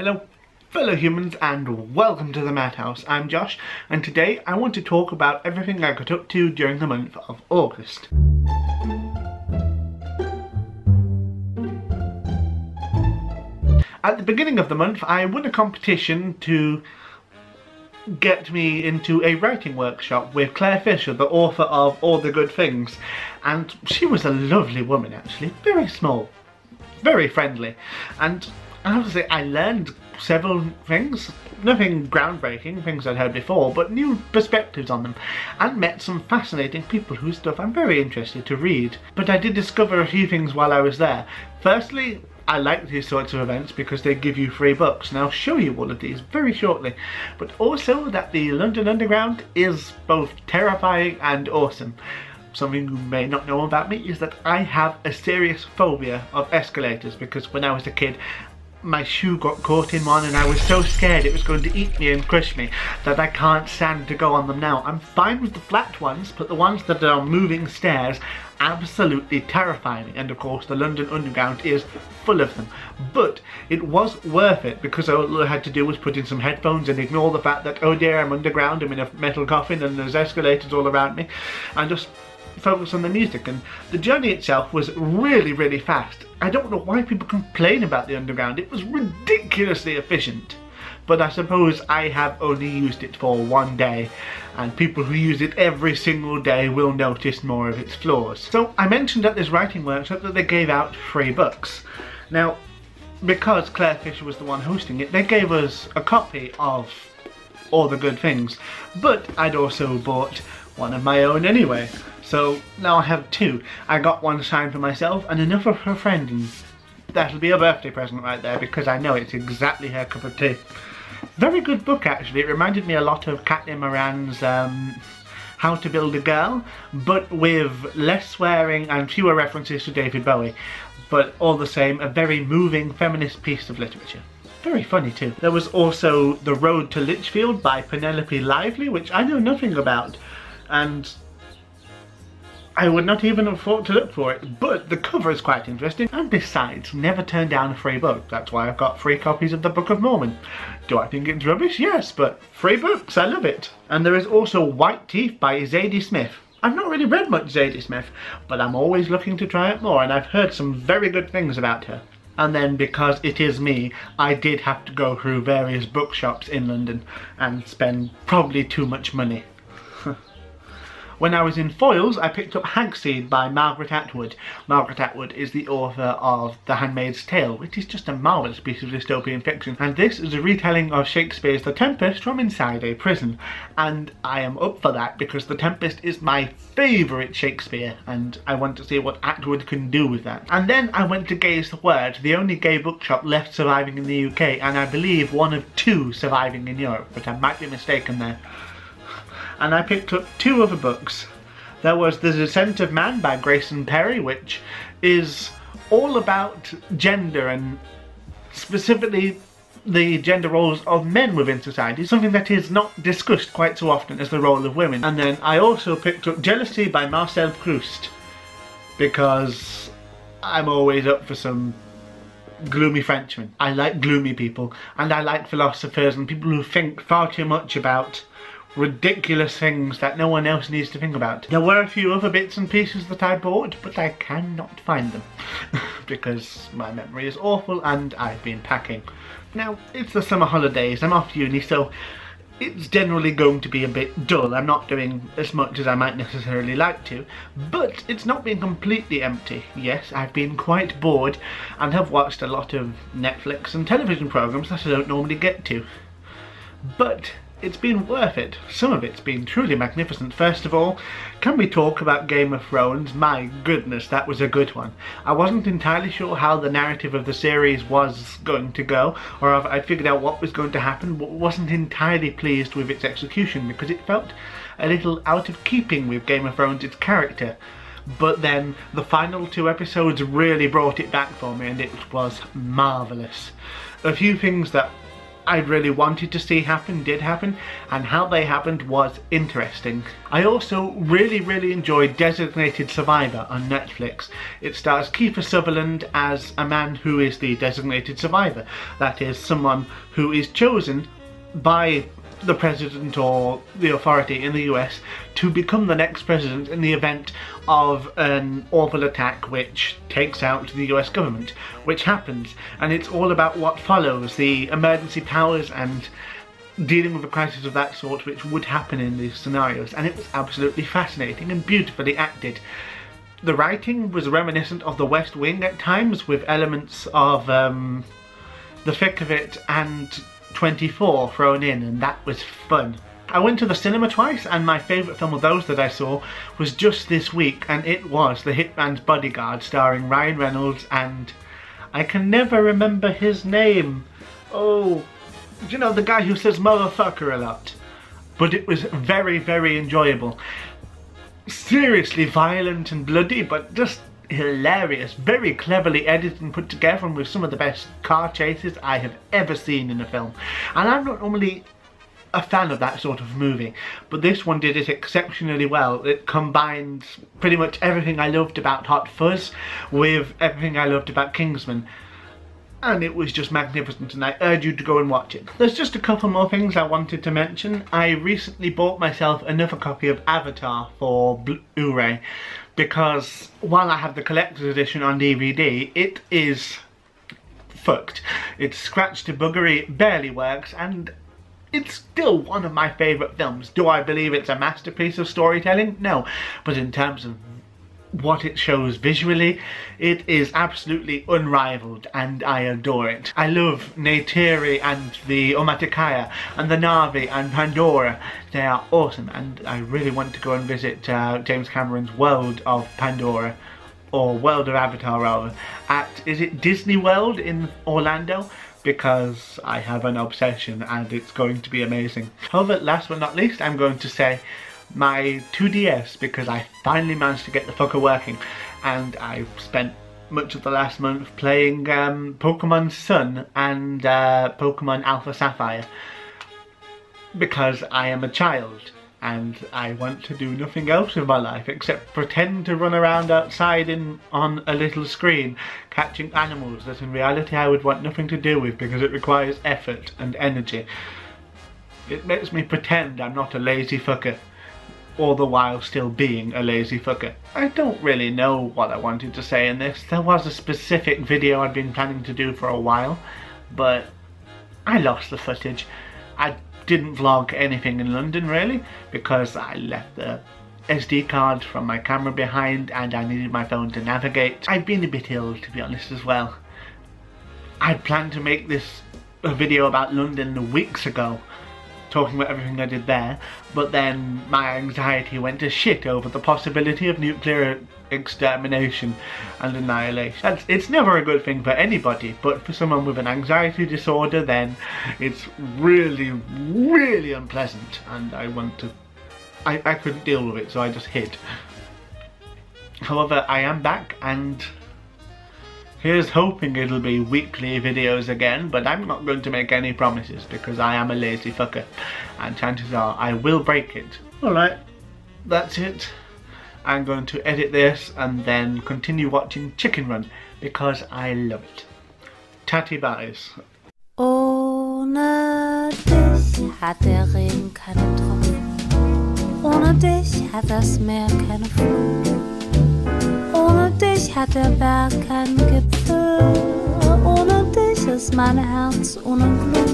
Hello fellow humans and welcome to the Madhouse. I'm Josh and today I want to talk about everything I got up to during the month of August. At the beginning of the month I won a competition to get me into a writing workshop with Claire Fisher, the author of All the Good Things, and she was a lovely woman actually, very small, very friendly, and I have to say I learned several things, nothing groundbreaking, things I'd heard before, but new perspectives on them, and met some fascinating people whose stuff I'm very interested to read. But I did discover a few things while I was there. Firstly, I like these sorts of events because they give you free books, and I'll show you all of these very shortly, but also that the London Underground is both terrifying and awesome. Something you may not know about me is that I have a serious phobia of escalators because when I was a kid my shoe got caught in one and I was so scared it was going to eat me and crush me that I can't stand to go on them now. I'm fine with the flat ones, but the ones that are moving stairs absolutely terrify me, and of course the London Underground is full of them. But it was worth it because all I had to do was put in some headphones and ignore the fact that, oh dear, I'm underground, I'm in a metal coffin and there's escalators all around me, and just focus on the music. And the journey itself was really fast. I don't know why people complain about the Underground. It was ridiculously efficient, but I suppose I have only used it for one day, and people who use it every single day will notice more of its flaws. So I mentioned at this writing workshop that they gave out free books. Now, because Claire Fisher was the one hosting it, they gave us a copy of All the Good Things, but I'd also bought one of my own anyway. So now I have two. I got one signed for myself and another for a friend, and that'll be a birthday present right there because I know it's exactly her cup of tea. Very good book actually. It reminded me a lot of Caitlin Moran's How to Build a Girl, but with less swearing and fewer references to David Bowie. But all the same, a very moving feminist piece of literature. Very funny too. There was also The Road to Lichfield by Penelope Lively, which I know nothing about, and I would not even have thought to look for it, but the cover is quite interesting, and besides, never turn down a free book. That's why I've got 3 copies of the Book of Mormon. Do I think it's rubbish? Yes, but free books, I love it. And there is also White Teeth by Zadie Smith. I've not really read much Zadie Smith, but I'm always looking to try it more, and I've heard some very good things about her. And then, because it is me, I did have to go through various bookshops in London and spend probably too much money. When I was in Foyles, I picked up Hagseed by Margaret Atwood. Margaret Atwood is the author of The Handmaid's Tale, which is just a marvellous piece of dystopian fiction. And this is a retelling of Shakespeare's The Tempest from inside a prison. And I am up for that because The Tempest is my favourite Shakespeare, and I want to see what Atwood can do with that. And then I went to Gay's the Word, the only gay bookshop left surviving in the UK, and I believe one of 2 surviving in Europe, but I might be mistaken there. And I picked up 2 other books. There was The Descent of Man by Grayson Perry, which is all about gender and specifically the gender roles of men within society, something that is not discussed quite so often as the role of women. And then I also picked up Jealousy by Marcel Proust, because I'm always up for some gloomy Frenchmen. I like gloomy people, and I like philosophers and people who think far too much about ridiculous things that no one else needs to think about. There were a few other bits and pieces that I bought, but I cannot find them because my memory is awful and I've been packing. Now, it's the summer holidays, I'm off uni, so it's generally going to be a bit dull. I'm not doing as much as I might necessarily like to, but it's not been completely empty. Yes, I've been quite bored and have watched a lot of Netflix and television programs that I don't normally get to. But it's been worth it. Some of it's been truly magnificent. First of all, can we talk about Game of Thrones? My goodness, that was a good one. I wasn't entirely sure how the narrative of the series was going to go, or if I figured out what was going to happen, but wasn't entirely pleased with its execution because it felt a little out of keeping with Game of Thrones' its character. But then the final 2 episodes really brought it back for me, and it was marvellous. A few things that I'd really wanted to see happen did happen, and how they happened was interesting. I also really enjoyed Designated Survivor on Netflix. It stars Kiefer Sutherland as a man who is the designated survivor. That is, someone who is chosen by the president or the authority in the US to become the next president in the event of an awful attack which takes out the US government, which happens, and it's all about what follows, the emergency powers and dealing with a crisis of that sort which would happen in these scenarios, and it was absolutely fascinating and beautifully acted. The writing was reminiscent of The West Wing at times, with elements of The Thick of It and 24 thrown in, and that was fun. I went to the cinema twice, and my favourite film of those that I saw was just this week, and it was The Hitman's Bodyguard, starring Ryan Reynolds and I can never remember his name. Oh, you know, the guy who says motherfucker a lot. But it was very enjoyable. Seriously violent and bloody, but just hilarious, very cleverly edited and put together, and with some of the best car chases I have ever seen in a film. And I'm not normally a fan of that sort of movie, but this one did it exceptionally well. It combined pretty much everything I loved about Hot Fuzz with everything I loved about Kingsman, and it was just magnificent, and I urge you to go and watch it. There's just a couple more things I wanted to mention. I recently bought myself another copy of Avatar for Blu-ray, because while I have the collector's edition on DVD, it is fucked. It's scratched to buggery, it barely works, and it's still one of my favourite films. Do I believe it's a masterpiece of storytelling? No. But in terms of what it shows visually, it is absolutely unrivaled, and I adore it. I love Neytiri and the Omaticaya and the Na'vi and Pandora. They are awesome, and I really want to go and visit James Cameron's world of Pandora, or world of Avatar rather, at, is it Disney World in Orlando? Because I have an obsession and it's going to be amazing. However, last but not least, I'm going to say my 2DS, because I finally managed to get the fucker working, and I've spent much of the last month playing Pokemon Sun and Pokemon Alpha Sapphire, because I am a child and I want to do nothing else with my life except pretend to run around outside on a little screen catching animals that in reality I would want nothing to do with, because it requires effort and energy. It makes me pretend I'm not a lazy fucker, all the while still being a lazy fucker. I don't really know what I wanted to say in this. There was a specific video I'd been planning to do for a while, but I lost the footage. I didn't vlog anything in London really, because I left the SD card from my camera behind and I needed my phone to navigate. I'd been a bit ill, to be honest, as well. I'd planned to make this a video about London weeks ago, talking about everything I did there, but then my anxiety went to shit over the possibility of nuclear extermination and annihilation. It's never a good thing for anybody, but for someone with an anxiety disorder, then it's really unpleasant, and I couldn't deal with it, so I just hid. However, I am back, and here's hoping it'll be weekly videos again, but I'm not going to make any promises because I am a lazy fucker, and chances are I will break it. Alright, that's it. I'm going to edit this and then continue watching Chicken Run because I love it. Tatty buys. Ohne dich hat der Regen keine Tropfen. Ohne dich hat das Meer keine Flut. Ohne dich hat der Berg keinen Gipfel. Ohne dich ist mein Herz ohne Glut.